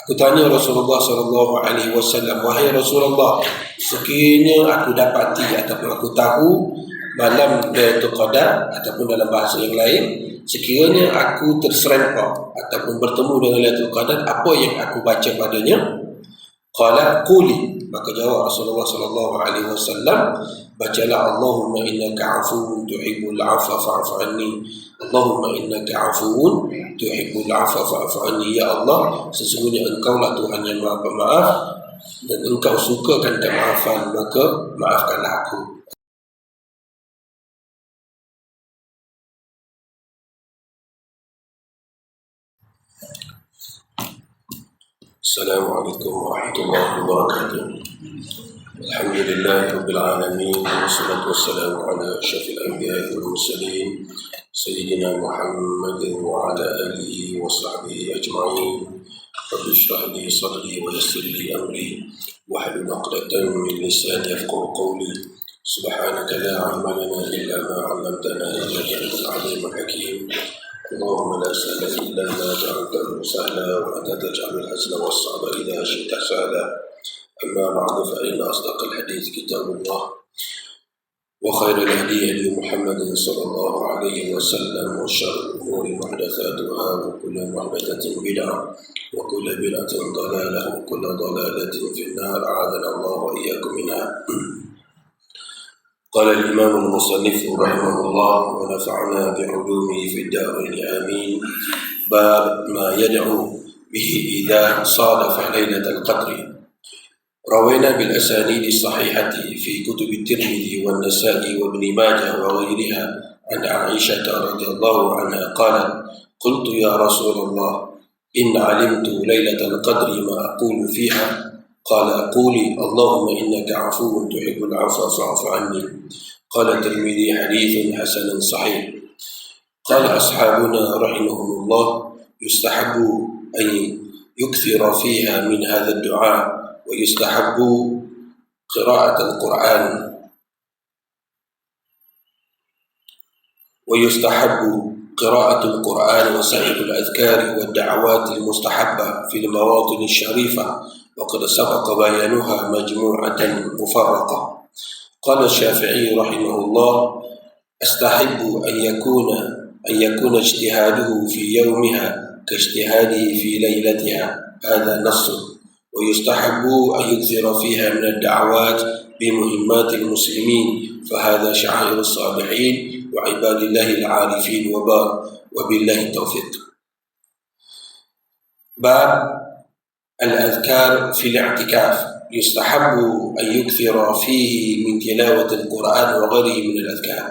Aku tanya Rasulullah SAW, wahai Rasulullah, sekiranya aku dapati ataupun aku tahu malam Lailatul Qadar, ataupun dalam bahasa yang lain, sekiranya aku terserempak ataupun bertemu dengan Lailatul Qadar, apa yang aku baca padanya? Qala quli, maka jawab Rasulullah SAW, bacalah Allahumma innaka afuwun tuhibbul afwa fa'fu anni. Allahumma innaka afuwun tuhibbul afwa fa'fu anni. Ya Allah, sesungguhnya Engkau lah Tuhan yang Maha Pemaaf dan Engkau sukakan kemaafan, maka maafkanlah aku. Assalamualaikum warahmatullahi wabarakatuh. Alhamdulillahi rabbil alamin, wassalatu wassalamu ala asyrafil anbiya'i wal mursalin sayyidina Muhammadin wa ala alihi wa sahbihi ajma'in. Rabbi shrah li sadri wa yassir li amri wahlul 'uqdatam min lisani yafqahu qawli. Subhanaka la 'ilma lana illa ma 'allamtana innaka antal 'alimul hakim. اللهم لا سهل إلا ما جعلته سهلا وأنت تجعل الحزن والصعب إذا شئت سهلا. أما بعد فإن أصدق الحديث كتاب الله وخير الهدي هدي محمد صلى الله عليه وسلم وشر الأمور محدثاتها وكل محدثة بدعة وكل بدعة ضلالة وكل ضلالة في النار أعاذنا الله وإياكم منها. قال الإمام المصنف رحمه الله ونفعنا بعلومه في الدارين آمين. باب ما يدعو به إذا صادف ليلة القدر. روينا بالأسانيد الصحيحة في كتب الترمذي والنسائي وابن ماجه وغيرها عن عائشة رضي الله عنها قالت: قلت يا رسول الله إن علمت ليلة القدر ما أقول فيها؟ قال: قولي اللهم إنك عفو تحب العفو فاعف عني. قال الترمذي: حديث حسن صحيح. قال أصحابنا رحمهم الله: يستحب أن يكثر فيها من هذا الدعاء، ويستحب قراءة القرآن، وسائر الأذكار والدعوات المستحبة في المواطن الشريفة، وقد سبق بيانها مجموعة مفرقة. قال الشافعي رحمه الله: أستحب أن يكون اجتهاده في يومها كاجتهاده في ليلتها، هذا نص. ويستحب أن يكثر فيها من الدعوات بمهمات المسلمين، فهذا شعائر الصالحين وعباد الله العارفين وبالله التوفيق. باب الأذكار في الاعتكاف. يستحب أن يكثر فيه من تلاوة القرآن وغيره من الأذكار.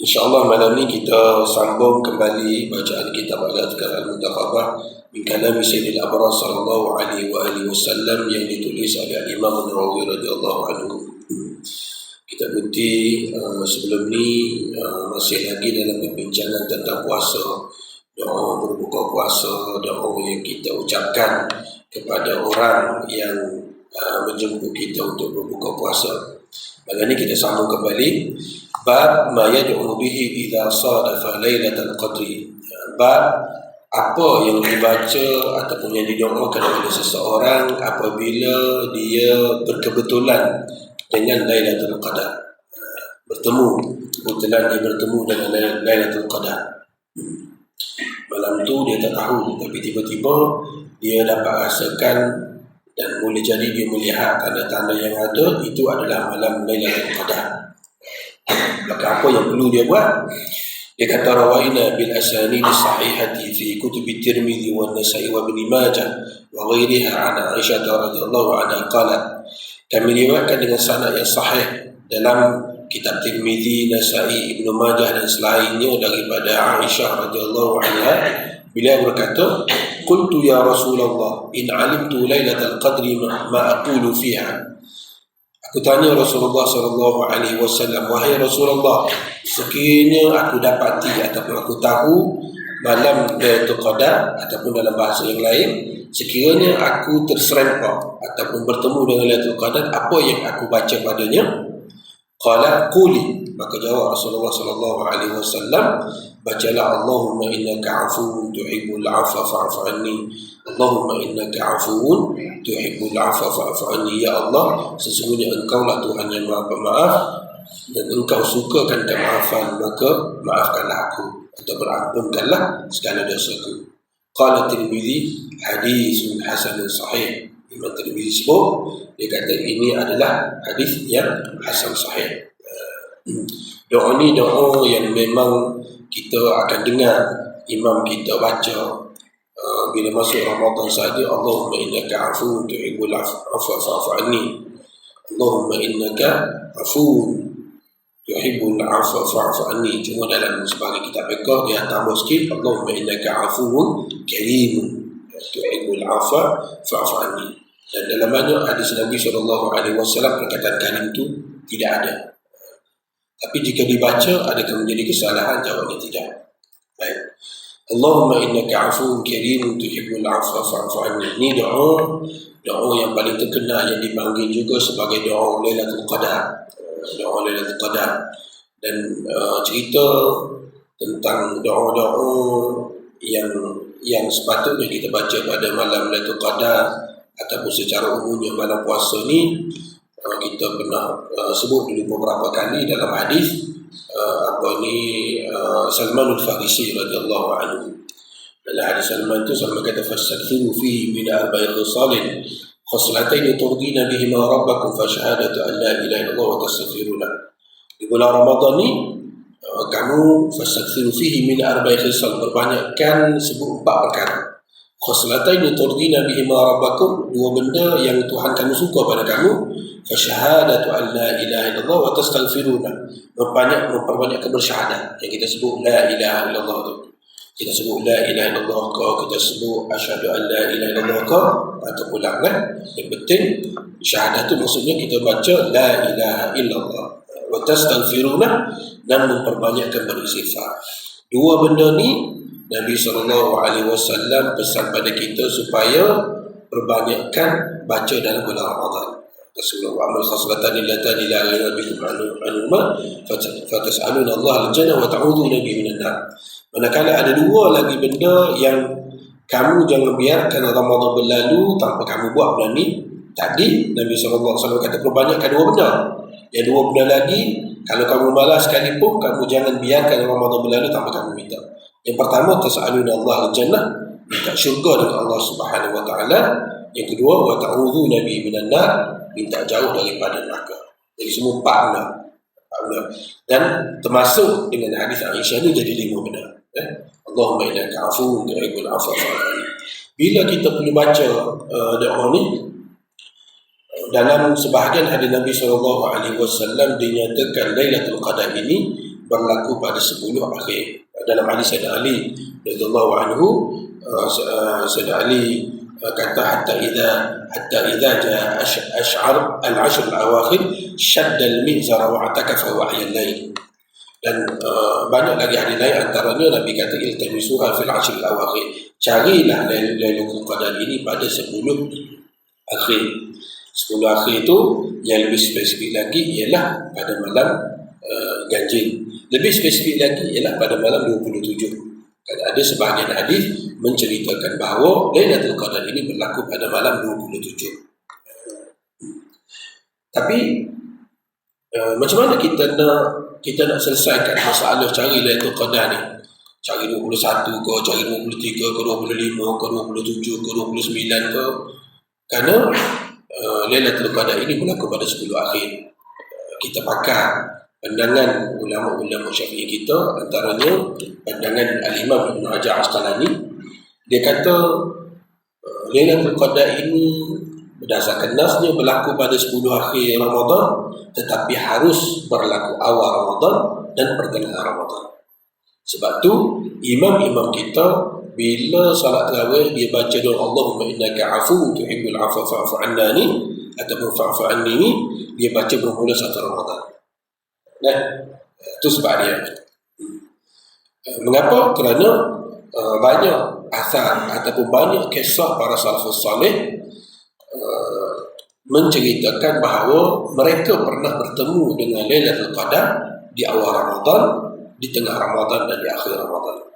InsyaAllah malam ni kita sambung kembali bacaan kitab Al-Adhkar Al-Muntakhabah min kalami Sayyidil Abrar sallallahu alaihi wasallam yang ditulis oleh Imam Nawawi radhiyallahu anhu. Kita berhenti sebelum ni masih lagi dalam perbincangan tentang puasa, doa berbuka puasa, doa yang kita ucapkan kepada orang yang menjemput kita untuk berbuka puasa. Malam ni kita sambung kembali bab ma yad'u bihi idza sadafa lailatul qadri. Bab apa yang dibaca ataupun yang didoakan oleh seseorang apabila dia berkebetulan dengan Lailatul Qadar. Kebetulan dia bertemu dengan Lailatul Qadar. Malam tu dia tak tahu, tapi tiba-tiba dia dapat rasakan dan boleh jadi dia melihat tanda-tanda yang ada, itu adalah malam Lailatul Qadar. Maka apa yang perlu dia buat? Dia kata rawaina bil asanid sahihati fi kutub at-Tirmidzi wan Nasa'i wa Ibn Majah wa ghairiha an Aisyah radhiyallahu anha qalat. Kami riwayatkan dengan sanad yang sahih dalam kitab Tirmidzi, Nasa'i, Ibn Majah dan selainnya daripada Aisyah radhiyallahu anha. Beliau berkata, qultu ya Rasulullah in alimtu lailatul qadri ma aqulu fiha. Aku tanya Rasulullah SAW, wahai Rasulullah, sekiranya aku dapati ataupun aku tahu malam Lailatul Qadar, ataupun dalam bahasa yang lain, sekiranya aku terserempak ataupun bertemu dengan Lailatul Qadar, apa yang aku baca padanya? Qala quli, Maka jawab Rasulullah sallallahu alaihi wasallam, bacalah Allahumma innaka afuwun tuhibbul afwa fa'fu anni. Allahumma innaka afuwun tuhibbul afwa fa'fu anni. Ya Allah, sesungguhnya Engkaulah Tuhan yang Maha Pemaaf dan Engkau sukakan kemaafan, maka maafkanlah aku atau berampunkanlah segala dosaku. Qala Tirmidzi haditsun hasanun sahih. Imam Tirmidzi sebut, dia kata ini adalah hadis yang hasan sahih. Doa ni doa yang memang kita akan dengar imam kita baca bila masuk Ramadan saja. Allahumma innaka afuwun tuhibbul afwa fa'fu anni. Allahumma innaka afuwun tuhibbul afwa fa'fu anni. Cuma dalam sebagai kitab fiqh dia tambah sikit, Allahumma innaka afuwun karimun tuhibbul afwa fa'fu anni. Dan dalam banyak hadis Nabi SAW perkataan kalim itu tidak ada. Tapi jika dibaca, adakah menjadi kesalahan? Jawabnya tidak. Baik. Allahumma innaka afuwun karimun tuhibbul afwa fa'fu anni. Ini doa yang paling terkenal, yang dipanggil juga sebagai doa Lailatul Qadar. Doa Lailatul Qadar. Dan cerita tentang doa-doa yang sepatutnya kita baca pada malam Lailatul Qadar ataupun secara umumnya malam puasa ni, kita pernah sebut dulu beberapa kali dalam hadis Salman al-Farisi radhiyallahu anhu. Dalam hadis Salman itu, Salman kata fastaghfiru fihi min arba'i khisalin khaslatayn turdina bihima rabbakum fa syahadatu an la ilaha illallah wa tastaghfiruna. Di bulan Ramadan ni kamu fastaghfiru fihi min arba'i khisal, perbanyakkan sebut 4 perkara. Khaslatayn turdina bihima rabbakum, 2 benda yang Tuhan kamu suka pada kamu. Fasyahadatu an la ilaha illallah wa tastaghfiruna, memperbanyakkan bersyahadat yang kita sebut la ilaha illallah tu. Kita sebut la ilaha illallah ke, kita sebut asyhadu an la ilaha illallah ke, atau pulang kan. Yang penting syahadat tu maksudnya kita baca la ilaha illallah wa tastaghfiruna, dan memperbanyakkan beristighfar. 2 benda ni Nabi SAW pesan pada kita supaya perbanyakkan baca dalam bulan Ramadan. Rasulullah amal khaslatan illatan ila ghayra bikum anuma fatas'aluna Allah al-jannah wa ta'udhu nabi minan nar. Manakala ada 2 lagi benda yang kamu jangan biarkan Ramadan berlalu tanpa kamu buat benda ni. Tadi Nabi SAW kata perbanyakkan 2 benda. Yang 2 benda lagi, kalau kamu malas sekalipun, kamu jangan biarkan Ramadan berlalu tanpa kamu minta. Yang pertama, tas'aluna Allah al-jannah, minta syurga dengan Allah Subhanahu wa taala. Yang kedua, wa ta'udhu nabi minan nar, minta jauh daripada neraka. Jadi semua 4 benda. Dan termasuk dengan hadis Aisyah ni jadi 5 benda. Allahumma innaka afuwun tuhibbul afwa fa'fu anni. Bila kita perlu baca doa ni, dalam sebahagian hadis Nabi SAW dinyatakan Lailatul Qadar ini berlaku pada 10 akhir. Dalam hadis Sayyidina Ali radhiyallahu anhu, Sayyidina Ali kata hatta idza jaa ash'ar al-ashr al-awakhir shadda al-mizara wa atakafa wa ahya al-lail. Dan banyak lagi hadis lain, antaranya Nabi kata iltamisuha fil ashr al-awakhir, carilah Lailatul Qadar ini pada 10 akhir. 10 akhir itu yang lebih spesifik lagi ialah pada malam ganjil. Lebih spesifik lagi ialah pada malam 27. Kerana ada sebahagian hadis menceritakan bahawa Lailatul Qadar ini berlaku pada malam 27. Tapi macam mana kita nak selesaikan masalah cari Lailatul Qadar ni? Cari 21 ke, cari 23 ke, 25 ke, 27 ke, 29 ke? Kerana Lailatul Qadar ini berlaku pada 10 akhir. Kita pakai pandangan ulama-ulama Syafi'i kita, antaranya pandangan Al-Imam Ibn Hajar Asqalani. Dia kata Lailatul Qadar ini berdasarkan nasnya berlaku pada 10 akhir Ramadan, tetapi harus berlaku awal Ramadan dan pertengahan Ramadan. Sebab tu imam-imam kita bila salat tarawih dia baca doa Allahumma innaka afuwun tuhibbul afwa fa'fu anni ataupun fa'fu anni ni, dia baca bermula 1 Ramadan. Nah, itu sebab dia. Mengapa? Kerana banyak asar ataupun banyak kisah para salafus salih menceritakan bahawa mereka pernah bertemu dengan Lailatul Qadar di awal Ramadan, di tengah Ramadan, dan di akhir Ramadan.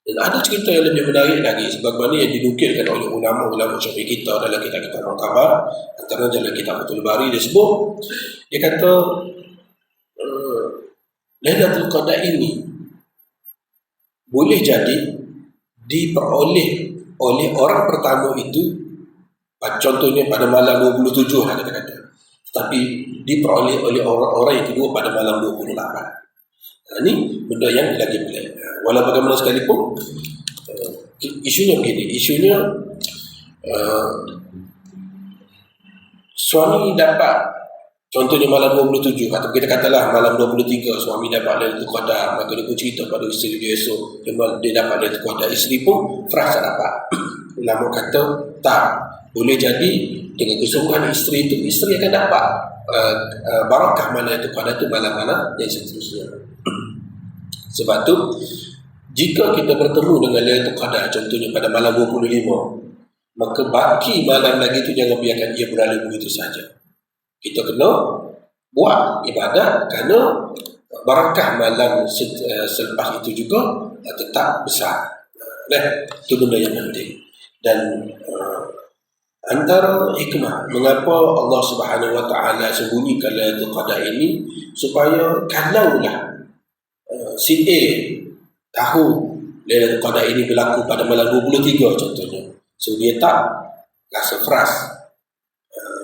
Dan ada cerita yang lebih menarik lagi, sebagaimana yang dinukilkan oleh ulama-ulama Syafi'i kita dalam kitab-kitab Mu'tabar, antara dalam kitab Fathul Bari dia sebut, dia kata Lailatul Qadar ini boleh jadi diperoleh oleh orang pertama itu, contohnya pada malam 27 lah kata-kata, tetapi diperoleh oleh orang-orang yang kedua pada malam 28. Ini benda yang lagi pelik. Walau bagaimana sekalipun, isunya begini, isunya suami dapat, contohnya malam 27, atau kita katalah malam 23, suami dapat Lailatul Qadar, maka dia pun cerita pada isteri dia esok, dia dapat Lailatul Qadar, isteri pun frasa dapat. Ulama kata, tak, boleh jadi dengan kesungguhan isteri itu, isteri akan dapat barakah Lailatul Qadar itu malam-malam yang seterusnya. Sebab tu, jika kita bertemu dengan Lailatul Qadar, contohnya pada malam 25, maka baki malam lagi itu jangan biarkan ia berlalu begitu saja. Kita kena buat ibadat kerana barakah malam selepas itu juga tetap besar. Itu benda yang penting. Dan antara hikmah mengapa Allah Subhanahu Wa Taala sembunyikan Lailatul Qadar ini, supaya kalaulah si A tahu Lailatul Qadar ini berlaku pada malam 23 contohnya, so dia tak rasa frust.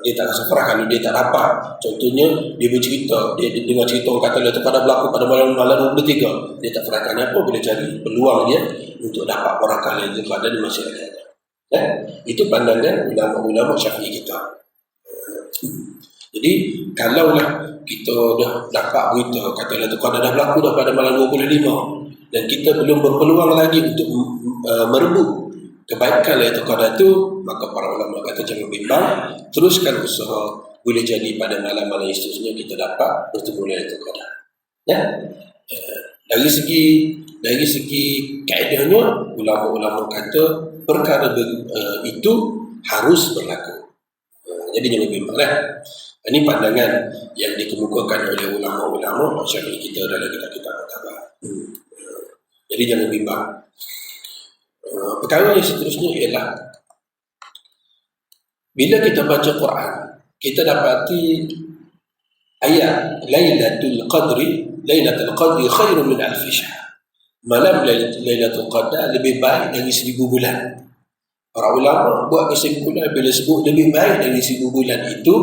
Dia tak rasa frust kalau dia tak dapat. Contohnya dia bercerita, dia dengar cerita orang kata Lailatul Qadar berlaku pada malam 23, dia tak frust. Kenapa? Boleh jadi peluang dia untuk dapat barakah Lailatul Qadar di masih ada. Itu pandangan ulama-ulama Syafi'i kita. Jadi kalaulah kita dah dapat berita kata Lailatul Qadar dah berlaku dah pada malam 25, dan kita belum berpeluang lagi untuk merebut kebaikan Lailatul Qadar itu, maka para ulama kata jangan bimbang, teruskan usaha, boleh jadi pada malam-malam seterusnya kita dapat bertemu Lailatul Qadar. Dari segi kaedahnya, ulama-ulama kata perkara itu harus berlaku. Jadi jangan bimbang lah. Ini pandangan yang dikemukakan oleh ulama-ulama Syafi'i kita dalam kitab-kitab Mu'tabar. Jadi jangan bimbang. Perkara yang seterusnya ialah bila kita baca Quran, kita dapati ayat Lailatul Qadri khairun min alfi syahr. Malam Lailatul Qadar lebih baik dari 1000 bulan. Para ulama buat kesimpulan bila sebut lebih baik dari 1000 bulan itu,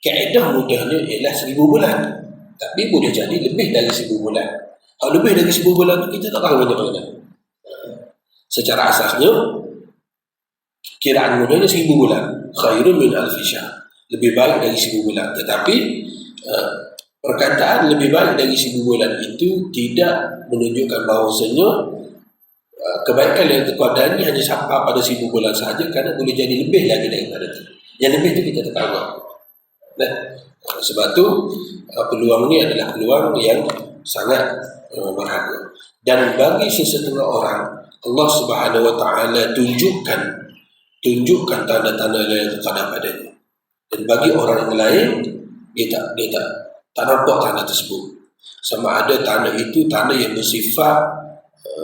kaedah mudahnya ialah 1000 bulan. Tapi boleh jadi lebih dari 1000 bulan. Kalau lebih dari 1000 bulan itu kita tak tahu macam mana. Secara asasnya kiraan mudahnya 1000 bulan. Khairun min alfi syahr. Lebih baik dari 1000 bulan. Tetapi perkataan lebih baik dari 1000 bulan itu tidak menunjukkan bahawasanya kebaikan yang Qadar ini hanya sampai pada 1000 bulan sahaja, kerana boleh jadi lebih lagi daripada itu. Yang lebih itu kita tak tahu. Sebab tu peluang ini adalah peluang yang sangat berharga. Dan bagi sesetengah orang, Allah Subhanahu Wa Taala tunjukkan tanda-tanda Lailatul Qadar padanya. Dan bagi orang yang lain, dia tak nampak tanda tersebut. Sama ada tanda itu tanda yang bersifat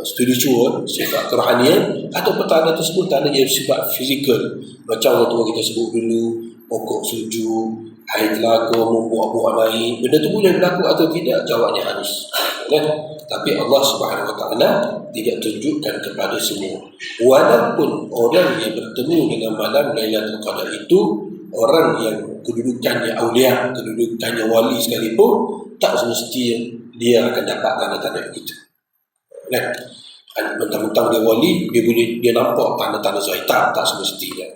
spiritual, sifat kerohanian, atau tanda tersebut tanda yang bersifat fizikal. Macam orang tua kita sebut dulu, pokok sujud, air telaga, membuak-buak naik. Benda itu boleh berlaku atau tidak? Jawabnya harus. Tapi Allah Subhanahu Wa Taala tidak tunjukkan kepada semua. Walaupun orang yang bertemu dengan malam Lailatul Qadar itu orang yang kedudukannya aulia, kedudukannya wali sekalipun, tak semestinya dia akan dapat tanda-tanda itu. Mentang-mentang dia wali, dia nampak tanda-tanda zaitan, tak semestinya.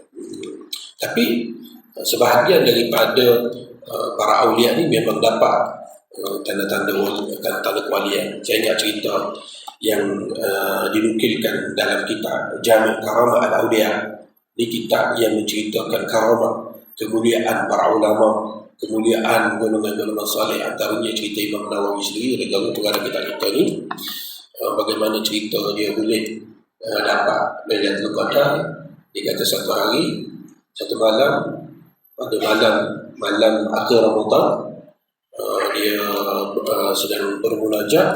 Tapi sebahagian daripada para aulia ni memang dapat tanda-tanda kewalian. Saya ingat cerita yang dinukilkan dalam kitab Jami' Karamah Al-Awliya. Ini kitab yang menceritakan karamah, kemuliaan para ulama, kemuliaan golongan-golongan saleh. Antaranya cerita Imam Nawawi sendiri dalam pengarang kitab ini, bagaimana cerita dia boleh dapat Lailatul Qadar. Dia kata satu hari, satu malam, pada malam akhir Ramadan, dia sedang bermunajat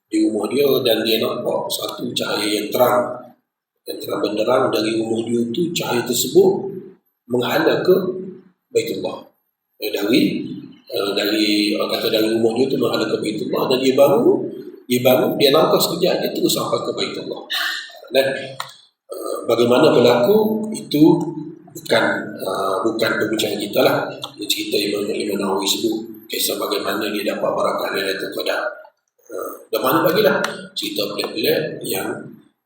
di rumah dia, dan dia nampak satu cahaya yang terang benderang dari rumah dia tu. Cahaya tersebut menghadap ke Baitullah. Dari orang kata dari rumah dia tu menghadap ke Baitullah, dan dia bangun, dia langkah sekejap, dia terus sampai ke Baitullah. Dan bagaimana berlaku itu bukan perbincangan kita lah. Ini cerita Imam Nawawi sebut kisah bagaimana dia dapat barakah Lailatul Qadar. Dan mana bagilah cerita pelik-pelik yang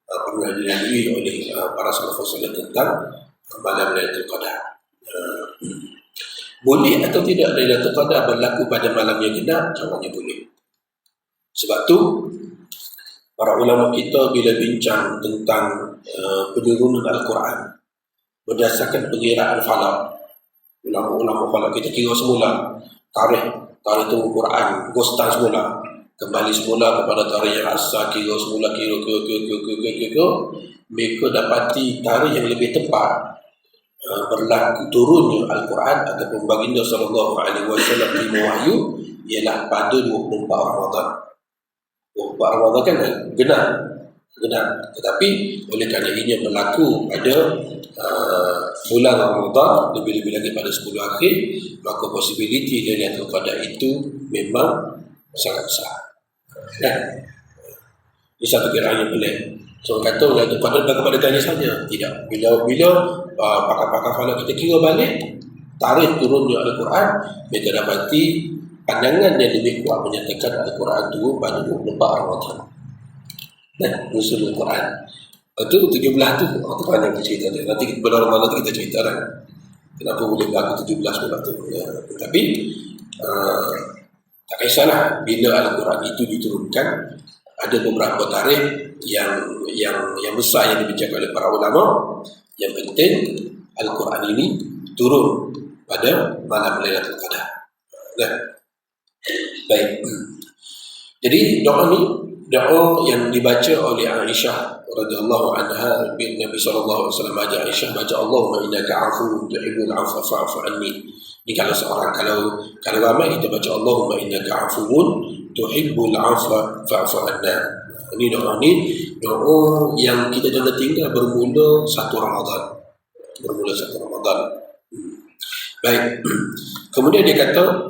pernah dilalui oleh para salafus salih tentang malam Lailatul Qadar. Boleh atau tidak Lailatul Qadar berlaku pada malam yang genap? Jawabnya boleh. Sebab tu para ulama kita bila bincang tentang penurunan Al-Quran berdasarkan pengiraan falak, ulama-ulama falak kita kira semula tarikh turun Quran, gostan semula, kembali semula kepada tarikh yang asal, kira semula, kira mereka dapati tarikh yang lebih tepat berlaku turunnya Al-Quran ataupun baginda sallallahu alaihi wasallam terima wahyu ialah pada 24 Ramadan. 24 Ramadan kan genap. Tetapi oleh kerana ini berlaku pada bulan Ramadan, lebih-lebih lagi pada 10 akhir, maka possibility Lailatul Qadar itu memang sangat besar. Ini satu kiraan yang pelik. So kata Lailatul Qadar pada tanya saja. Tidak. Bila pakar-pakar falak kita kira balik tarikh turunnya Al-Quran, mereka dapati pandangan yang lebih kuat menyatakan Al-Quran turun pada 24 Ramadan. Dan nuzul Al-Quran itu 17 tu panjang cerita dia. Nanti pada Ramadan kita cerita kan kenapa boleh berlaku 17 pula tu. Tapi tak kisahlah bila Al-Quran itu diturunkan. Ada beberapa tarikh yang besar yang dibincangkan oleh para ulama. Yang penting Al-Quran ini turun pada malam Lailatul Qadar. Baik. Jadi doa yang dibaca oleh Aisyah radhiyallahu anha, bin Nabi sallallahu alaihi wasallam ajak Aisyah baca Allahumma innaka 'afuwwun tuhibbul 'afwa fa'fu anni. Ini kalau seorang kalau ramai kita baca Allahumma innaka 'afuwwun tuhibbul 'afwa fa'fu anna. Ini doa yang kita jangan tinggal bermula satu Ramadan. Baik. Kemudian dia kata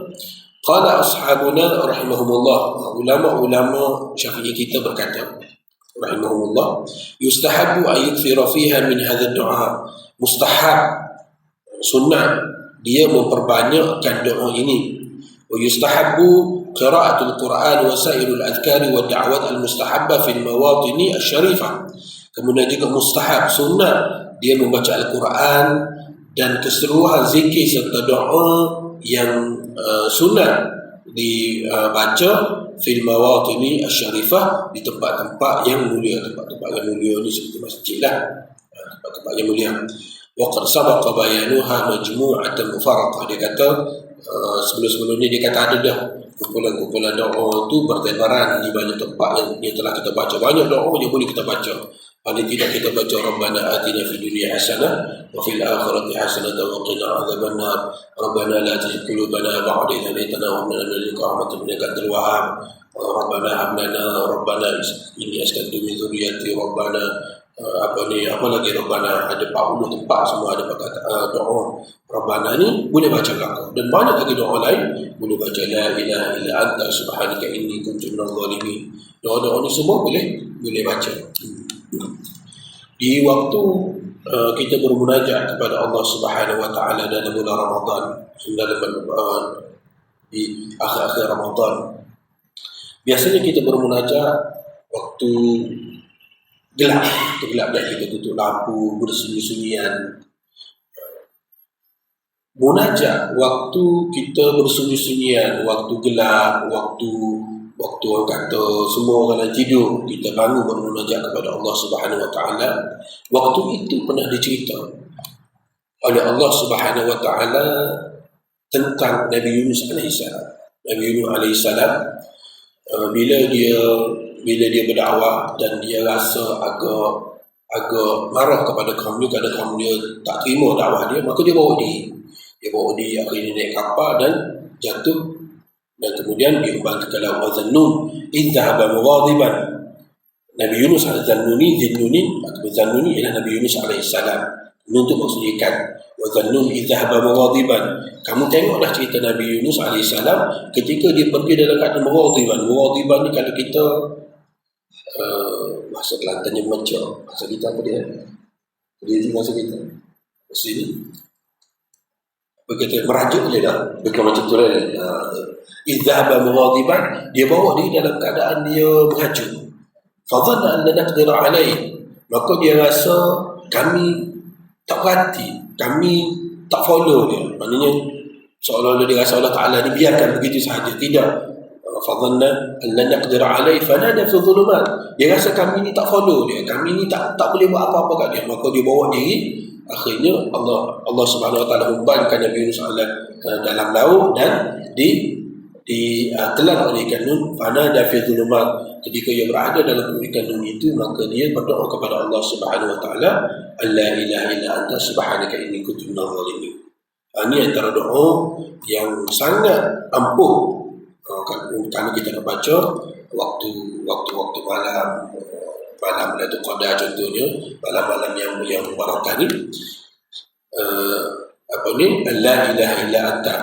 qala ashabuna rahimahumullah, ulama-ulama Syafi'i kita berkata rahimahumullah, yustahabbu an yukthira fiha min hadha ad-du'a. Mustahab, sunnah dia memperbanyakkan doa ini. Wa yustahabbu qira'atul Quran wa sairul adhkari wa da'wat al-mustahabba fil mawatini asy-syarifah. Kemudian juga mustahab, sunnah dia membaca Al-Quran dan keseluruhan zikir serta doa yang sunat dibaca fil mawatini asy-syarifah, di tempat-tempat yang mulia. Tempat-tempat yang mulia ni seperti masjid lah, tempat-tempat yang mulia. Wa qad sabaqa bayanuha majmu'atan mufarraqah. Dia kata sebelum-sebelum ni dia kata ada dah kumpulan-kumpulan doa tu bertebaran di banyak tempat yang telah kita baca. Banyak doa yang boleh kita baca. Paling tidak kita baca Rabbana atina fid dunya hasanah wa fil akhirati hasanah wa qina adzabannar. Rabbana la tuzigh qulubana ba'da idh hadaytana wa hab lana min ladunka rahmatan innaka antal wahhab. Rabbana hab lana inni askantu min dzurriyyati Rabbana apa lagi Rabbana, ada 40 tempat semua ada perkataan doa Rabbana ni boleh baca belakang, dan banyak lagi doa lain boleh baca la ilaha illa anta subhanaka inni kuntu minadh dhalimin. Doa-doa ni semua boleh baca di waktu kita bermunajat kepada Allah Subhanahu wa taala dalam bulan Ramadan, di akhir-akhir Ramadan. Biasanya kita bermunajat waktu gelap dan kita tutup lampu, bersunyi-sunyian. Munajat waktu kita bersunyi-sunyian, waktu gelap, waktu orang kata semua orang tidur, kita bangun bermunajat kepada Allah Subhanahu wa taala. Waktu itu pernah dicerita oleh Allah Subhanahu wa taala tentang Nabi Yunus alaihissalam. Nabi Yunus alaihissalam bila dia berdakwah dan dia rasa agak marah kepada kaum dia kerana kaum dia tak terima dakwah dia, maka dia bawa diri akhirnya naik kapal dan jatuh Dan kemudian diubah ke laut. Wa dhannun idh dhahaba mughadiban. Nabi Yunus al-Zannuni, atau Zannuni ialah Nabi Yunus alaihissalam. Nun tu maksudnya ikan. Wa dhannun idh dhahaba mughadiban. Kamu tengoklah cerita Nabi Yunus alaihissalam ketika dia pergi dalam keadaan mughadiban. Mughadiban ni kalau kita bahasa Kelantannya macam bahasa kita apa dia? Dia bahasa kita. Sini. Begitu merajuk je dah. Bukan macam tu lah. Idh dhahaba mughadiban, dia bawa dia dalam keadaan dia mengajuk. Fadhanna an la naqdira alaih, maka dia rasa kami tak perhati, kami tak follow dia. Maknanya seolah-olah dia rasa Allah Ta'ala ni biarkan begitu sahaja. Tidak. Fadhanna an la naqdira alaih fanada fi dhulumat, dia rasa kami ni tak follow dia, kami ni tak boleh buat apa-apa kat dia. Maka dia bawa diri, akhirnya Allah Subhanahu Wa Ta'ala membankan Nabi Yunus dalam laut dan ditelan oleh ikan nun. Fanada fi dhulumat, ketika ia berada dalam ikan nun itu, maka dia berdoa kepada Allah Subhanahu Wa Ta'ala, alla ilaha illa anta subhanaka inni kuntu minadh dhalimin. Ini antara doa yang sangat ampuh kalau kita nak baca waktu malam Lailatul Qadar contohnya, malam-malam yang barakah ni. La ilaha illa anta,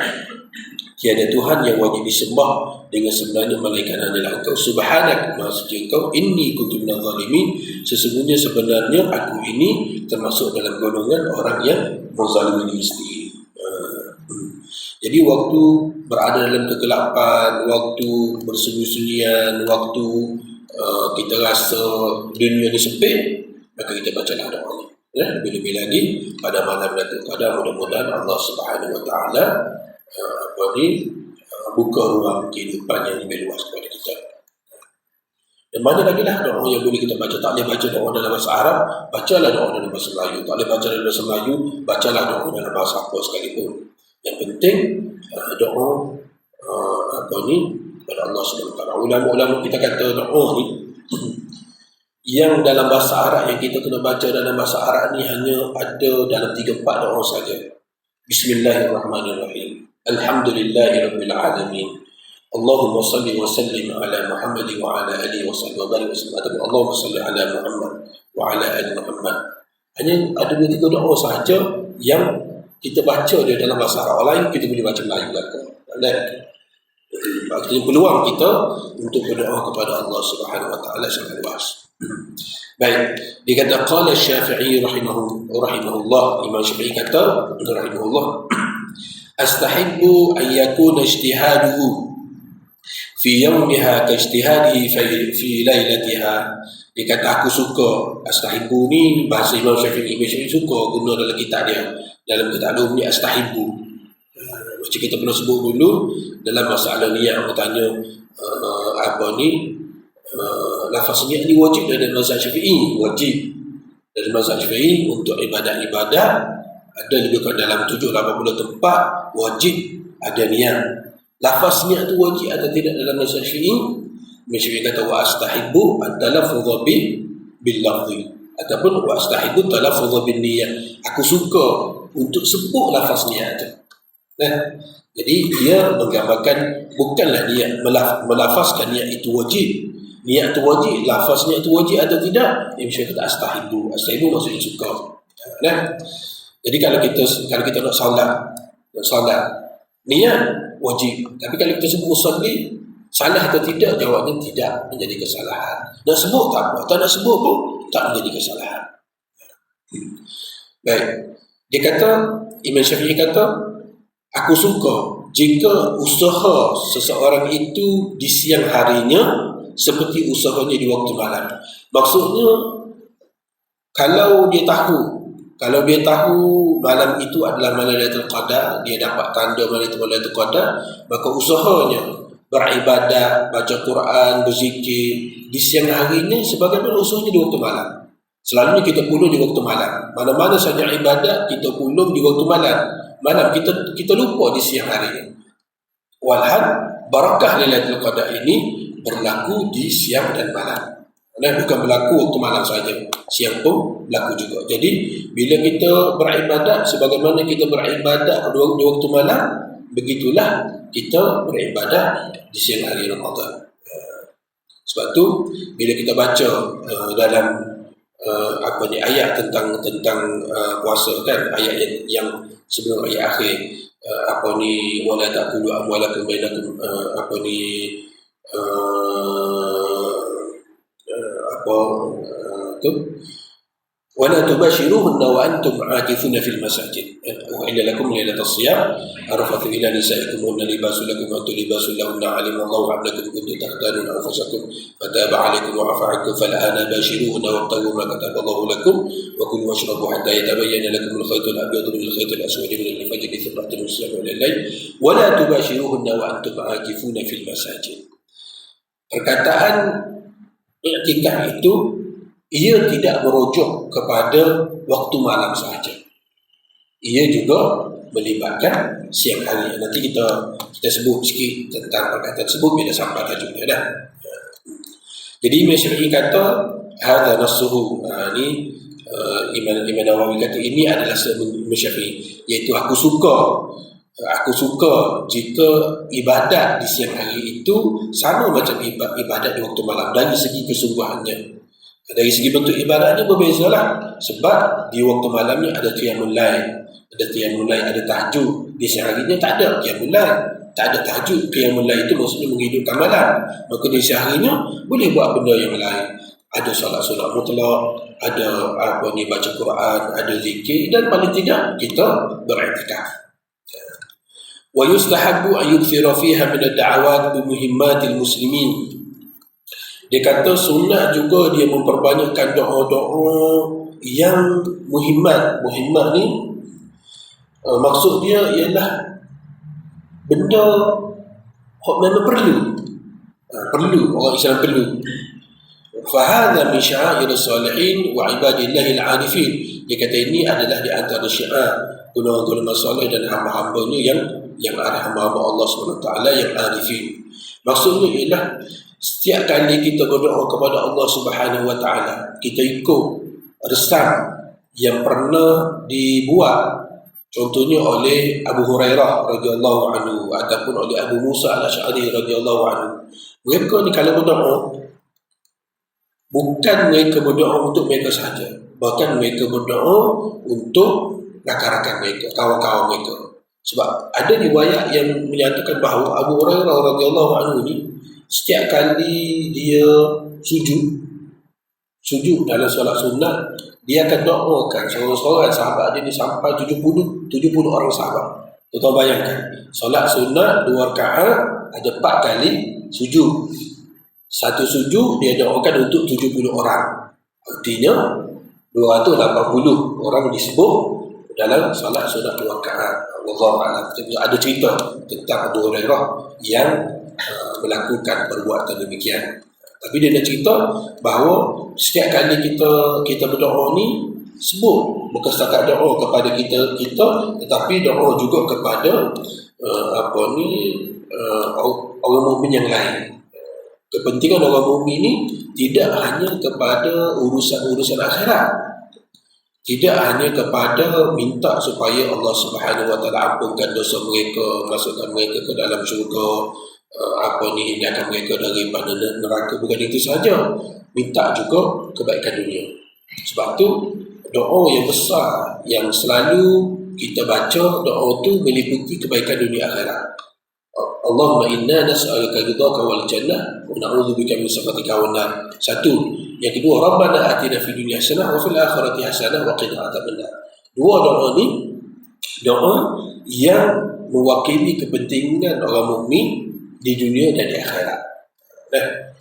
tiada Tuhan yang wajib disembah dengan sebenarnya melainkan hanyalah Engkau. Subhanak, maha suci Engkau. Inni kuntu minadh dhalimin, sesungguhnya sebenarnya aku ini termasuk dalam golongan orang yang menzalimi diri sendiri. Jadi waktu berada dalam kegelapan, waktu bersunyi-sunyian, waktu kita rasa dunia ni sempit, maka kita bacalah doa ni. Lebih-lebih lagi pada malam Lailatul Qadar, mudah-mudahan Allah Subhanahu Wa Ta'ala buka ruang kehidupan yang lebih luas kepada kita. Dan mana lagi lah doa yang boleh kita baca. Tak boleh baca doa dalam bahasa Arab, bacalah doa dalam bahasa Melayu. Tak boleh baca dalam bahasa Melayu, bacalah doa dalam bahasa apa sekalipun. Yang penting doa kepada Allah Subhanahu Wa Ta'ala. Ulama-ulama kita kata doa ni yang dalam bahasa Arab yang kita kena baca dalam bahasa Arab ni hanya ada dalam 3-4 doa saja. Bismillahirrahmanirrahim. Alhamdulillahirabbil alamin. Allahumma salli wa sallim ala Muhammad wa ala alihi wa sahbihi wa barik wa sallim. Allahumma salli ala Muhammad wa ala ali Muhammad. Hanya ada 2-3 doa sahaja yang kita baca dia dalam bahasa Arab. Lain kita boleh baca Melayu belakang. Jadi peluang kita untuk berdoa kepada Allah Subhanahu Wa Ta'ala sangat luas. Baik, dia kata qala Syafi'i rahimahullah, Imam Syafi'i kata rahimahullah, astahibbu an yakuna ijtihaduhu fi yawmiha ka ijtihadihi fi lailatiha. Dia kata aku suka, astahibbu ni bahasa Imam Syafi'i. Imam Syafi'i suka guna dalam kitab dia. Dalam kitab dia ni astahibbu. Macam kita pernah sebut dulu dalam masalah niyat, bertanya lafaz niat ni wajib dari mazhab Syafi'i. Wajib dari mazhab Syafi'i untuk ibadat-ibadat ada lebih kurang dalam 7-80 tempat wajib ada niat. Lafaz niat tu wajib atau tidak dalam mazhab Syafi'i? Syafi'i kata wa astahibbu at-talaffuz bil lafzi, ataupun wa astahibbu at-talaffuz bin niyyah. Aku suka untuk sebut lafaz niat tu. Jadi dia menggambarkan bukanlah niat melafazkan niat itu wajib. Niat itu wajib, lafaz niat itu wajib atau tidak? Imam Syafi'i kata astahibbu. Astahibbu maksudnya suka. Jadi kalau kita nak solat niat wajib. Tapi kalau kita sebut usolli, salah atau tidak? Jawabnya tidak menjadi kesalahan. Nak sebut tak apa, tak nak sebut pun tak menjadi kesalahan. Baik. Dia kata, Imam Syafi'i kata, aku suka jika usaha seseorang itu di siang harinya seperti usahanya di waktu malam. Maksudnya kalau dia tahu malam itu adalah malam Lailatul Qadar, dia dapat tanda malam itu Lailatul Qadar, maka usahanya beribadat, baca Quran, berzikir di siang harinya sebagaimana usahanya di waktu malam. Selalunya kita pulung di waktu malam. Mana-mana saja ibadat kita pulung di waktu malam. Kita lupa di siang hari. Walhal barakah Lailatul Qadar ini berlaku di siang dan malam. Bukan berlaku waktu malam saja, siang pun berlaku juga. Jadi bila kita beribadat sebagaimana kita beribadat di waktu malam, begitulah kita beribadah di siang hari Ramadan. Sebab tu bila kita baca dalam ayat tentang puasa kan, ayat yang sebelum ayat akhir, wala taqulu amwalakum bainakum, ولا تباشروهن وأنتم عاكفون في المساجد وإلا لكم ليلة الصيام الرفث إلى نسائكم هن لباس لكم وأنتم لباس لهن علم الله أنكم كنتم تختانون أنفسكم فتاب عليكم وعفى عنكم فالآن باشروهن وابتغوا ما كتب الله لكم وكلوا واشربوا حتى يتبين لكم الخيط الأبيض من الخيط الأسود من الفجر ثم أتموا الصيام إلى الليل ولا تباشروهن وأنتم عاكفون في المساجid. Perkataan i'tikaf itu ia tidak merujuk kepada waktu malam sahaja. Ia juga melibatkan siang hari. Nanti kita sebut sikit tentang perkataan tersebut bila sampai tajuknya dah. Jadi Imam Syafi'i kata hadza nassuhu, ni Imam Nawawi kata ini adalah Imam Syafi'i, iaitu aku suka jika ibadat di siang hari itu sama macam ibadat di waktu malam dari segi kesungguhannya. Dari segi bentuk ibadahnya berbezalah, sebab di waktu malamnya ada qiyamul lail, ada tahajud. Di siang harinya tak ada qiyamul lail, tak ada tahajud. Qiyamul lail itu maksudnya menghidupkan malam. Maka di siang harinya boleh buat benda yang lain. Ada solat mutlak, ada baca Quran, ada zikir, dan paling tidak kita beriktikaf. Wa yustahabbu an yukthira fiha min ad-da'awat bi muhimmatil muslimin. Dia kata sunnah juga dia memperbanyakkan doa-doa yang muhimmat. Muhimmat ni maksud dia ialah benda yang memang perlu, orang Islam perlu. Fahadha min sya'air as-salihin wa ibadillahil 'arifin. Dia kata ini adalah di antara syiar golongan-golongan salih dan hamba-hambanya yang hamba-hamba Allah SWT yang 'arifin. Maksudnya ialah setiap kali kita berdoa kepada Allah Subhanahu Wa Taala, kita ikut resam yang pernah dibuat, contohnya oleh Abu Hurairah radhiyallahu anhu ataupun oleh Abu Musa al-Asy'ari radhiyallahu anhu. Mereka ni kalau berdoa, bukan mereka berdoa untuk mereka sahaja, bahkan mereka berdoa untuk rakan-rakan mereka, kawan-kawan mereka. Sebab ada riwayat yang menyatakan bahawa Abu Hurairah radhiyallahu anhu ni setiap kali dia sujud dalam solat sunat, dia akan doakan seorang-seorang sahabat dia ni sampai 70 orang sahabat. Tuan bayangkan, solat sunat 2 rakaat ada 4 kali sujud. Satu sujud dia doakan untuk 70 orang. Artinya 280 orang disebut dalam solat sunat 2 rakaat. Wallahu a'lam. Ada cerita tentang Abu Hurairah yang melakukan perbuatan demikian. Tapi dia nak cerita bahawa setiap kali kita berdoa ni sebut bukan setakat doa kepada kita tetapi doa juga kepada orang mukmin yang lain. Kepentingan orang mukmin ni tidak hanya kepada urusan akhirat, tidak hanya kepada minta supaya Allah Subhanahu Wa Taala ampunkan dosa mereka, masukkan mereka ke dalam syurga, hindarkan mereka daripada neraka. Bukan itu saja, minta juga kebaikan dunia. Sebab tu doa yang besar yang selalu kita baca, doa tu meliputi kebaikan dunia akhirat. Allahumma inna nas'aluka ridhaka wal jannah wa na'udzubika min sakhatika wan nar. Satu. Yang kedua, Rabbana atina fid dunya hasanah wa fil akhirati hasanah wa qina adzabannar. Dua doa ni doa yang mewakili kepentingan orang mukmin di dunia dan di akhirat.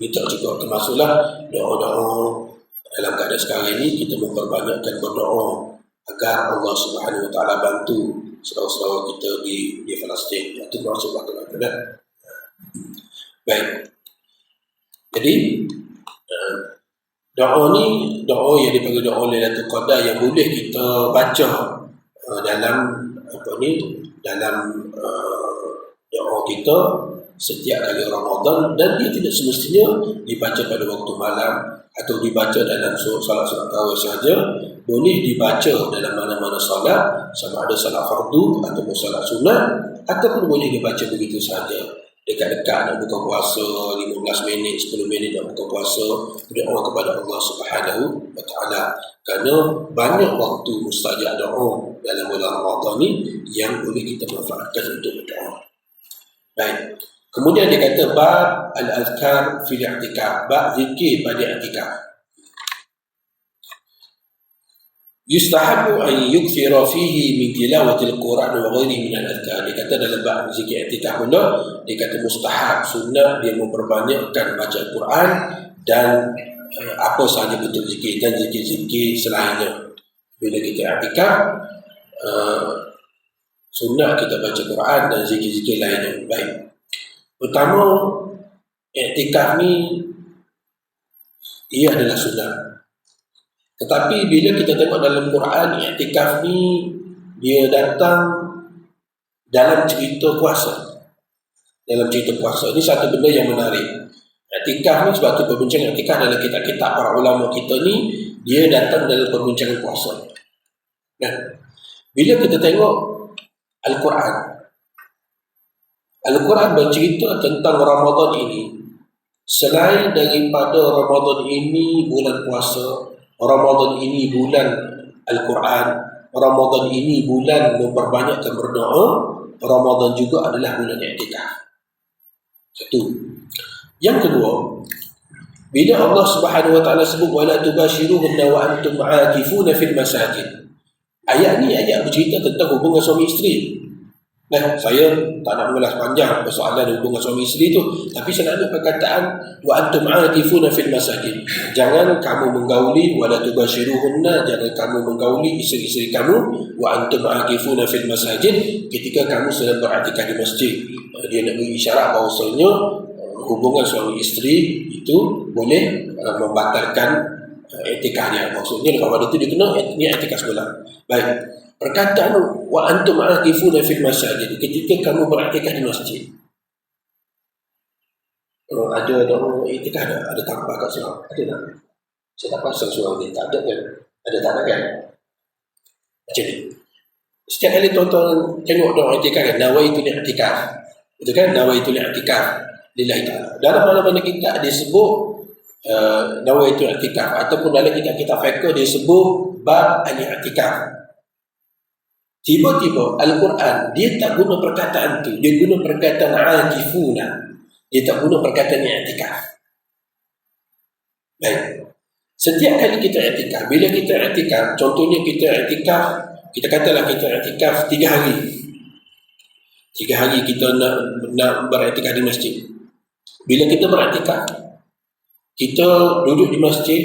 Kita juga termasuklah doa-doa dalam keadaan sekarang ini, kita memperbanyakkan berdoa agar Allah Subhanahu Wa Taala bantu saudara-saudara kita di Palestin. Itu termasuklah doa. Baik. Jadi doa ni doa yang dipanggil doa Lailatul Qadar yang boleh kita baca dalam dalam doa kita setiap kali Ramadan, dan dia tidak semestinya dibaca pada waktu malam atau dibaca dalam solat-solat tarawih sahaja. Boleh dibaca dalam mana-mana solat, sama ada solat fardu ataupun solat sunat, ataupun boleh dibaca begitu sahaja. Dekat-dekat nak buka puasa, 15 minit, 10 minit nak buka puasa, berdoa kepada Allah Subhanahu wa Ta'ala. Kerana banyak waktu mustajab doa dalam bulan Ramadan ni yang boleh kita manfaatkan untuk berdoa. Baik. Kemudian dia kata bab al-azkar fil i'tikaf, bab zikir pada i'tikaf. Yustahabu an yukthira fihi min tilawatil Quran wa ghairihi min al-azkar. Dia kata dalam bab zikir i'tikaf pula, dia kata mustahab, sunnah dia memperbanyakkan baca Al-Quran dan apa sahaja bentuk zikir dan zikir-zikir selainnya. Bila kita i'tikaf, sunnah kita baca Quran dan zikir-zikir lainnya. Baik. Pertama, i'tikaf ni ia adalah sunnah. Tetapi bila kita tengok dalam Quran, i'tikaf ni dia datang dalam cerita puasa. Dalam cerita puasa. Ini satu benda yang menarik. I'tikaf ni, sebab tu perbincangan i'tikaf dalam kitab-kitab para ulama kita ni, dia datang dalam perbincangan puasa. Nah, bila kita tengok Al-Quran bercerita tentang Ramadan ini. Selain daripada Ramadan ini bulan puasa, Ramadan ini bulan Al-Quran, Ramadan ini bulan memperbanyakkan berdoa, Ramadan juga adalah bulan i'tikaf. Satu. Yang kedua, bila Allah Subhanahu wa Ta'ala sebut wala tubashiruhunna wa antum aakifuna fil masajid. Ayat ni ayat bercerita tentang hubungan suami isteri. Nah, saya tak nak mengulas panjang persoalan hubungan suami isteri tu, tapi saya nak ada perkataan wa antum aakifuna fil masajid. Jangan kamu menggauli wala tubashiruhunna, jangan kamu menggauli isteri-isteri kamu wa antum aakifuna fil masajid ketika kamu sedang beriktikaf di masjid. Dia nak beri isyarat bahawasanya hubungan suami isteri itu boleh membatalkan i'tikaf dia. Maksudnya kalau ada tu dia kena i'tikaf sekolah. Baik. Perkataan wa antum aakifuna fil masajid, ketika kamu beriktikaf di masjid. Ada orang i'tikaf ada tanpa kat surau. Ada tak? Saya tak pasang surau ni, tak ada kan? Ada tak ada kan? Macam ni. Setiap kali tuan-tuan tengok orang i'tikaf kan, nawaitul i'tikaf. Betul kan? Nawaitul i'tikaf lillahi ta'ala. Dalam mana-mana kitab dia sebut nawaitul i'tikaf, ataupun dalam kitab-kitab fiqh dia sebut bab al-i'tikaf. Tiba-tiba Al-Quran dia tak guna perkataan tu, dia guna perkataan aakifuna. Dia tak guna perkataan i'tikaf. Baik. Setiap kali kita i'tikaf, bila kita i'tikaf, contohnya kita i'tikaf, kita katalah kita i'tikaf 3 hari. 3 hari kita nak beriktikaf di masjid. Bila kita beriktikaf, kita duduk di masjid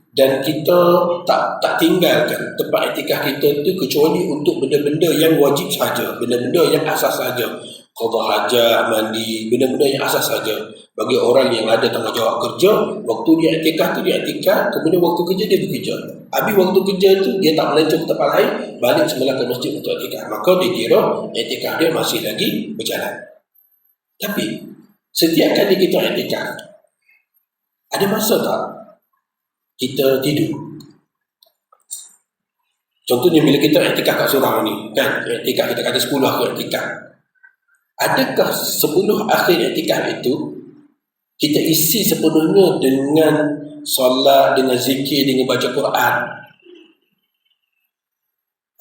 dan kita tak tinggalkan tempat i'tikaf kita tu kecuali untuk benda-benda yang wajib saja, benda-benda yang asas saja. Qada hajat, mandi, benda-benda yang asas saja. Bagi orang yang ada tanggungjawab kerja, waktu dia i'tikaf tu dia i'tikaf, kemudian waktu kerja dia bekerja. Habis waktu kerja tu dia tak melencong ke tempat lain, balik semula ke masjid untuk i'tikaf. Maka dia kira i'tikaf dia masih lagi berjalan. Tapi setiap kali kita i'tikaf, ada masa tak kita tidur? Contohnya bila kita i'tikaf kat surau ni, kan? I'tikaf kita kata 10 hari i'tikaf. Adakah 10 akhir i'tikaf itu kita isi sepenuhnya dengan solat, dengan zikir, dengan baca Quran?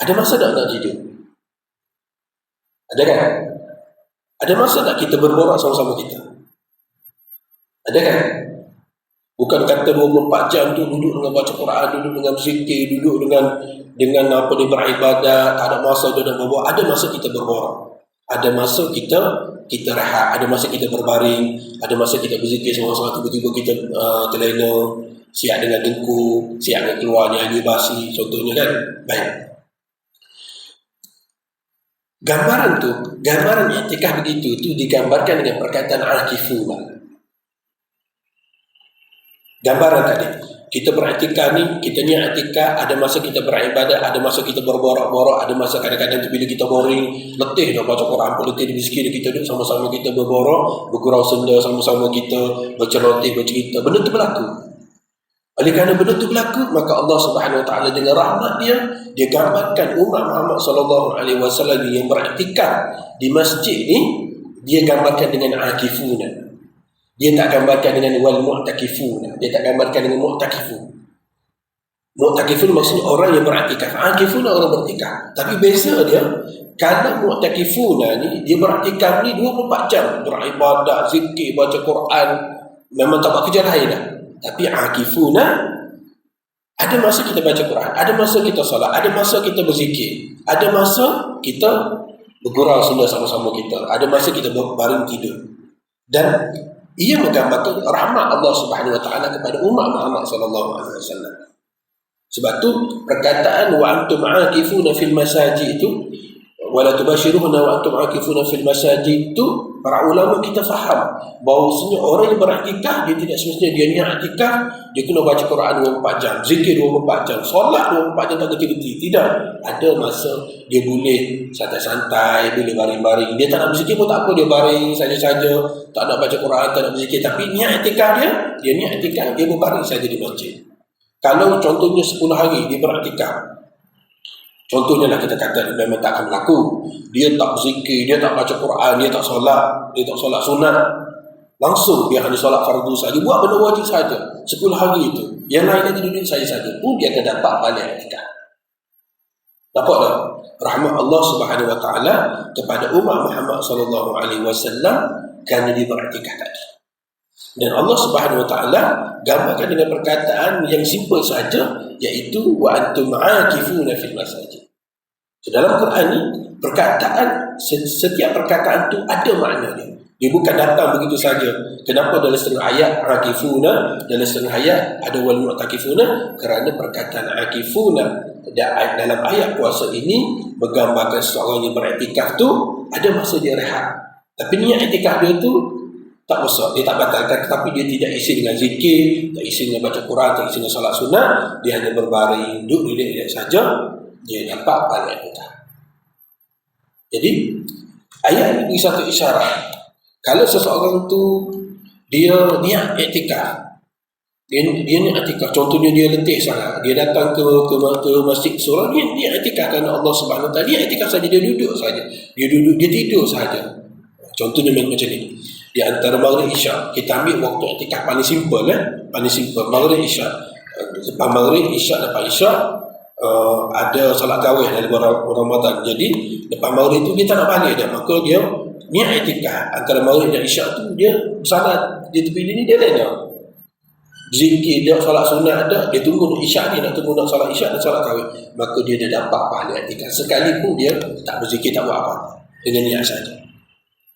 Ada masa tak nak tidur? Ada kan? Ada masa tak kita berborak sama-sama kita? Ada kan? Bukan kata 24 jam tu duduk dengan baca Quran, duduk dengan zikir, duduk dengan apa dia beribadat, tak ada masa dia nak berbuat. Ada masa kita berborak. Ada masa kita rehat, ada masa kita berbaring, ada masa kita berzikir sama-sama, tiba-tiba kita terlena, siap dengan dengku, siap dengan keluarnya air basi, contohnya kan. Baik. Gambaran i'tikaf begitu tu digambarkan dengan perkataan aakifuna. Gambaran tadi. kita beriktikaf ni, kita ni iktikaf, ada masa kita beribadat, ada masa kita berborak-borak, ada masa kadang-kadang tu bila kita boring, letih dah baca Quran pun, letih di miskin kita duduk sama-sama kita berborak, bergurau senda sama-sama kita, berceloteh, bercerita, benda tu berlaku. Oleh kerana benda tu berlaku, maka Allah Subhanahu Wa Taala dengan rahmat dia gambarkan umat Muhammad sallallahu alaihi wasallam yang beriktikaf di masjid ni, dia gambarkan dengan akifuna. Dia tak gambarkan dengan wal mu'takifun. Dia tak gambarkan dengan mu'takifun. Mu'takifun maksudnya orang yang beriktikaf. Akifun orang beriktikaf. Tapi beza dia, kalau mu'takifun ni, dia beriktikaf ni 24 jam. Beribadat, zikir, baca Quran. Memang tak buat kerja lain dah. Tapi akifun, ada masa kita baca Quran, ada masa kita solat, ada masa kita berzikir, ada masa kita bergurau senda sama-sama kita, ada masa kita baring tidur. Dan ia menggambarkan rahmat Allah Subhanahu Wa Taala kepada umat Muhammad sallallahu alaihi wasallam. Sebab tu perkataan wa antum aakifuna fil masajid itu, wala tubashiruhunna wa antum aakifuna fil masajid itu, para ulama kita faham bahawasanya orang yang beriktikaf, dia tidak semestinya dia niat iktikaf dia kena baca Quran 24 jam, zikir 24 jam, solat 24 jam tak berhenti. Tidak. Ada masa dia boleh santai-santai, boleh baring-baring. Dia tak nak berzikir pun tak apa, dia baring saja-saja, tak nak baca Quran, tak nak berzikir. Tapi niat iktikaf dia niat iktikaf, dia berbaring saja di masjid. Kalau contohnya 10 hari dia beriktikaf, contohnya lah kita kata memang tak akan berlaku, dia tak berzikir, dia tak baca Quran, dia tak solat sunat, langsung dia hanya solat fardu saja, buat benda wajib saja 10 hari itu, yang lain dia duduk saja pun dia akan dapat pahala iktikaf. Dapat tak rahmat Allah Subhanahu Wa Taala kepada umat Muhammad sallallahu alaihi wasallam kerana dia beriktikaf tadi. Dan Allah Subhanahu Wa Taala gambarkan dengan perkataan yang simple saja, iaitu wa antum aakifuna fil masajid. So, dalam Quran ni perkataan, setiap perkataan tu ada makna dia. Dia bukan datang begitu saja. Kenapa dalam setengah ayat akifuna, dalam setengah ayat ada wal mu'takifuna? Kerana perkataan akifuna dalam ayat puasa ini menggambarkan seorang yang beriktikaf tu ada masa dia rehat. Tapi niat iktikaf dia tu tak besar, dia tak batalkan, tetapi dia tidak isi dengan zikir, tak isi dengan baca Quran, tak isi dengan salat sunat, dia hanya berbaring, duduk relax saja, dia dapat pahala iktikaf. Jadi ayat ini satu isyarat. Kalau seseorang tu dia niat iktikaf, dia niat iktikaf, contohnya dia letih sangat, dia datang ke masjid surah, dia niat iktikaf kerana Allah Subhanahu Wa Taala, dia iktikaf saja, dia duduk saja, dia tidur saja. Contohnya macam ni. Di antara maghrib isyak, kita ambil waktu iktikaf paling simple, paling simple, maghrib isyak. Lepas maghrib isyak, lepas isyak ada salat tarawih dalam Ramadan. Jadi lepas maghrib tu dia tak nak balik dah, maka dia niat iktikaf antara maghrib dan isyak tu, dia salat di tepi ni, dia lain zikir, dia salat sunat ada, dia tunggu nak isyak ni, nak tunggu nak salat isyak dan salat tarawih, maka dia dah dapat pahala iktikaf sekalipun dia tak berzikir, tak buat apa, dengan niat saja.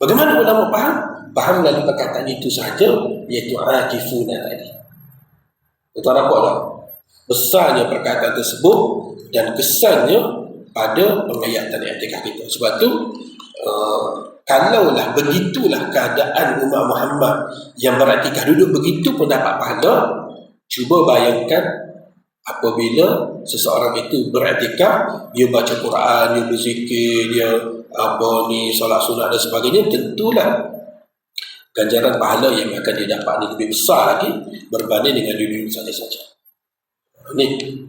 Bagaimana ulama faham? Faham dari perkataan itu saja, iaitu akifuna tadi. Tuan nampak tak? Besarnya perkataan tersebut dan kesannya pada penghayatan iktikaf kita. Sebab tu kalaulah begitulah keadaan umat Muhammad yang beriktikaf duduk begitu pun dapat pahala, cuba bayangkan apabila seseorang itu beriktikaf, dia baca Quran, dia berzikir, dia solat sunat dan sebagainya, tentulah ganjaran pahala yang akan dia dapat ni lebih besar lagi berbanding dengan duduk saja-saja. Ini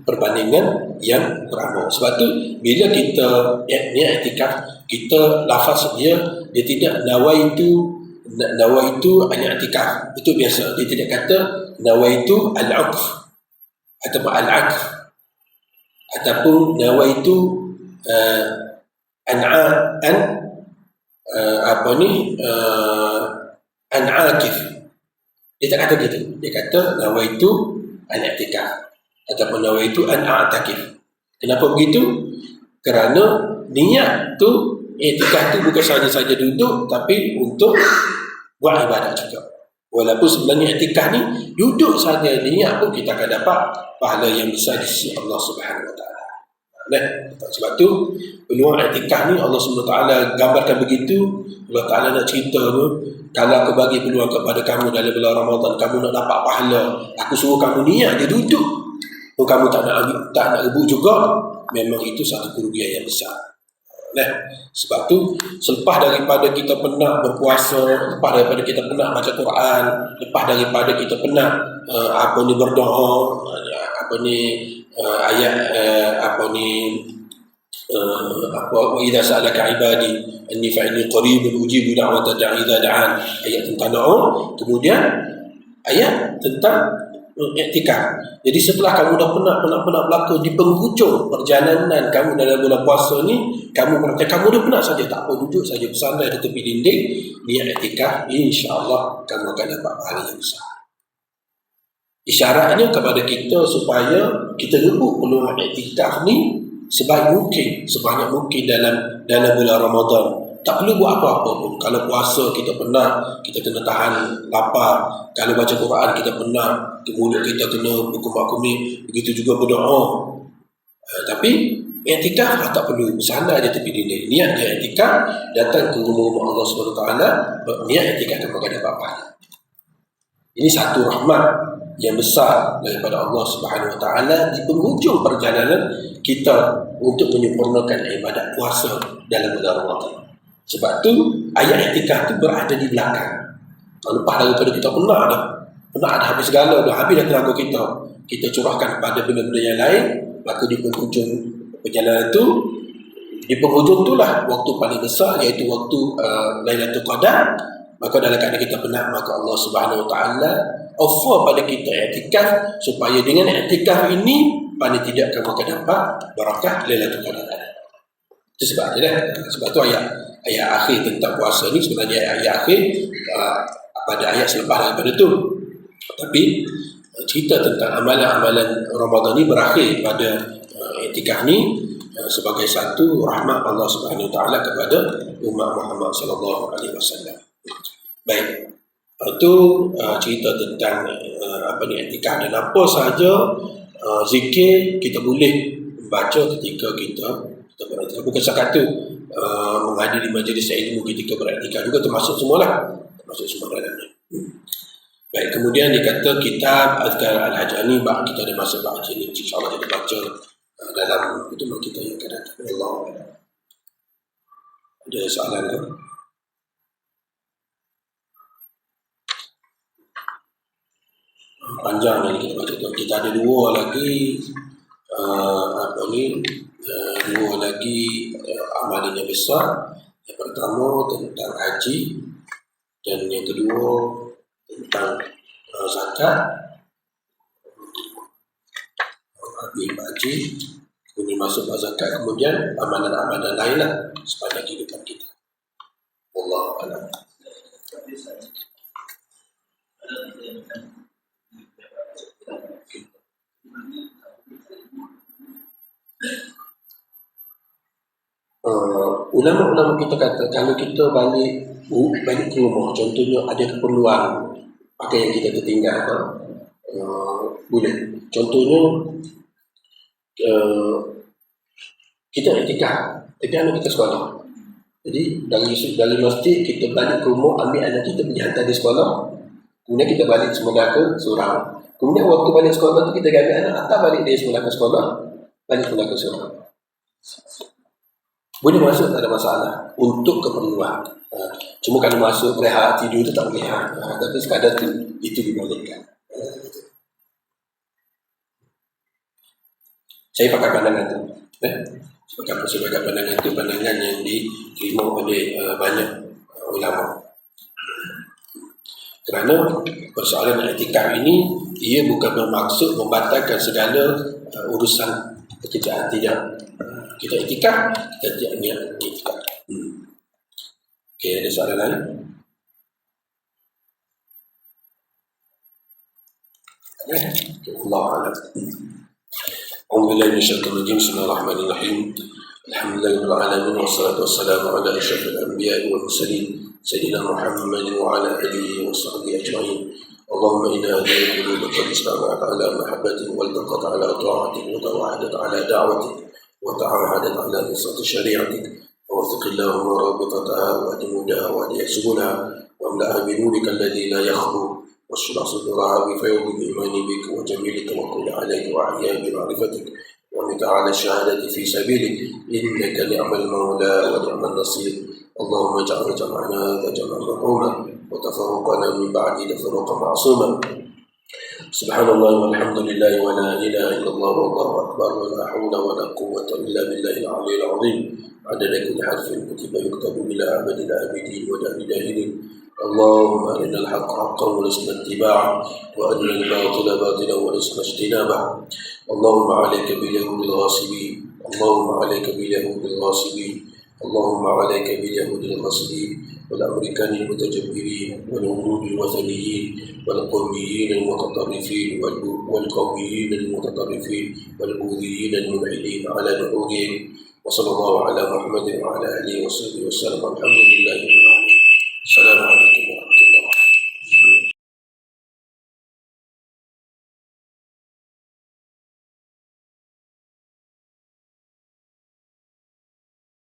perbandingan yang beramal. Sebab tu bila kita niat iktikaf, kita lafaz dia tidak nawaitu an i'tikaf. Itu biasa. Dia tidak kata nawaitu al-'ukf ataupun al-'akf ataupun nawaitu an-'akif. Dia tak kata gitu. Dia kata nawaitu al-i'tikaf ataupun nawaitu an-a'takif. Kenapa begitu? Kerana niat tu, i'tikaf tu bukan saja duduk, tapi untuk buat ibadat juga. Walaupun sebenarnya i'tikaf ni duduk saja niat pun kita akan dapat pahala yang besar di sisi Allah Subhanahu Wa Taala. Sebab tu peluang i'tikaf ni Allah SWT gambarkan begitu. Allah Ta'ala nak cerita tu, kalau aku bagi peluang kepada kamu dalam bulan Ramadan, kamu nak dapat pahala, aku suruh kamu niat dia duduk, pun kamu tak nak rebut juga, memang itu satu kerugian yang besar. Sebab tu selepas daripada kita penat berpuasa, lepas daripada kita penat baca Quran, lepas daripada kita penat berdoa, ayat wa idza sa'alaka ibadi anni fa inni qaribun ujibu da'wata da'i idza da'an, ayat tentang doa, kemudian ayat tentang i'tikaf. Jadi setelah kamu dah penat berlaku di penghujung perjalanan kamu dalam bulan puasa ni, kamu berkata kamu dah penat saja, tak apa, duduk saja bersandar di tepi dinding, niat i'tikaf, insya-Allah kamu akan dapat pahala yang besar. Isyaratnya kepada kita supaya kita rebut peluang i'tikaf ni sebanyak mungkin dalam bulan Ramadan. Tak perlu buat apa-apa pun. Kalau puasa kita penat, kita kena tahan lapar. Kalau baca Quran kita penat, mulut kita kena berkumar-kumir. Begitu juga berdoa. Tapi i'tikaf tak perlu, bersandar je tepi dinding. Niat dia i'tikaf, datang ke rumah Allah SWT, niat i'tikaf kamu akan dapat pahala. Ini satu rahmat yang besar daripada Allah Subhanahu Wa Taala di penghujung perjalanan kita untuk menyempurnakan ibadat puasa dalam bulan Ramadan. Sebab tu ayat i'tikaf tu berada di belakang. Lepas daripada kita penat dah habis segala, dah habis dah tenaga kita curahkan kepada benda-benda yang lain, maka di penghujung perjalanan tu, di penghujung itulah waktu paling besar, iaitu waktu Lailatul Qadar. Maka dalam keadaan kita penat, maka Allah Subhanahu Wa Taala offer pada kita i'tikaf, supaya dengan i'tikaf ini paling tidak kamu akan dapat barakah Lailatul Qadar. Itu sebabnya sebab tu ayat akhir tentang puasa ni sebenarnya ayat akhir pada ayat selepas daripada itu. Tapi cerita tentang amalan-amalan Ramadan ni berakhir pada i'tikaf ni sebagai satu rahmat Allah Subhanahu Wa Taala kepada umat Muhammad sallallahu alaihi wasallam. Baik, itu cerita tentang i'tikaf dan apa sahaja zikir kita boleh baca ketika kita beriktikaf. Bukan setakat tu menghadiri majlis ilmu ketika beriktikaf juga termasuk semualah, termasuk semua dalamnya. Baik, kemudian dikata kitab Azkar Al-Hajani, kita ada masa baca ni, insya-Allah kita baca dalam pertemuan kita yang akan datang. Allah. Ada soalan ke? Panjang ni kita baca tu. Kita ada dua lagi dua lagi amalan yang besar. Yang pertama tentang haji, dan yang kedua tentang zakat. Habis haji, kemudian masuk zakat, kemudian amalan-amalan lain lah sepanjang kehidupan kita. Wallahu a'lam. Ulama-ulama kita kata kalau kita balik ke rumah, contohnya ada keperluan pakaian kita tertinggal, boleh. Contohnya kita i'tikaf, tapi anak kita sekolah. Jadi dari masjid kita balik ke rumah, ambil anak kita pergi hantar di sekolah, kemudian kita balik semula ke surau. Kemudian waktu balik sekolah tu kita ambil anak, hantar balik dia semula ke sekolah, balik semula ke surau. Boleh masuk, tak ada masalah untuk keperluan. Cuma kalau masuk berehat tidur tu tak boleh. Tapi sekadar tu itu dibolehkan. Saya pakai pandangan tu. Sebagai pandangan tu, pandangan yang diterima oleh banyak ulama. Kerana persoalan i'tikaf ini, ia bukan bermaksud membatalkan segala urusan pekerjaan, tidak. Kita i'tikaf, kita tidak niat i'tikaf. Okey, ada soalan lain? Allah a'lam. Alhamdulillah, bismillahirrahmanirrahim. Alhamdulillahirabbil alamin, wassalatu wassalamu ala asyrafil anbiya'i wal mursalin sayyidina Muhammadin wa ala alihi wa sahbihi ajma'in. Allahumma inna hadhihi al-qulub qad istama'at ala mahabbatik wal taqat ala ta'atik wa tawahadat ala da'watik وتعاهدت على نصرة شريعتك، ووفق اللهم رابطتها وأدمودها وأدي سبلها، واملأها بنورك الذي لا يخلو، واشرح صدورها بفيض الإيمان بك وجميل التوكل عليك وأحياء بمعرفتك ومتعالى الشهادة في سبيلك، إنك نعم المولى ونعم النصير. اللهم اجعل جمعنا هذا جمعا مرحوما وتفرقنا من بعد تفرقا معصوما. سبحان الله والحمد لله ولا إله إلا الله والله أكبر ولا حول ولا قوة إلا بالله العلي العظيم. عدد كل حرف كتب يكتب إلى أبد الآبدين ودار الداهرين. اللهم أرنا الحق حقا ورزقنا اتباعه، وأرنا الباطل باطلا ورزقنا اجتنابه. اللهم عليك باليهود الغاصبين، اللهم عليك باليهود الغاصبين، اللهم عليك باليهود الغاصبين والأمريكان المتجبرين والهنود الوثنيين والقوميين المتطرفين والقوميين المتطرفين والبوذيين الملحدين على نحورهم. وصلى الله على محمد وعلى آله وصحبه وسلم. الحمد لله رب العالمين. السلام عليكم.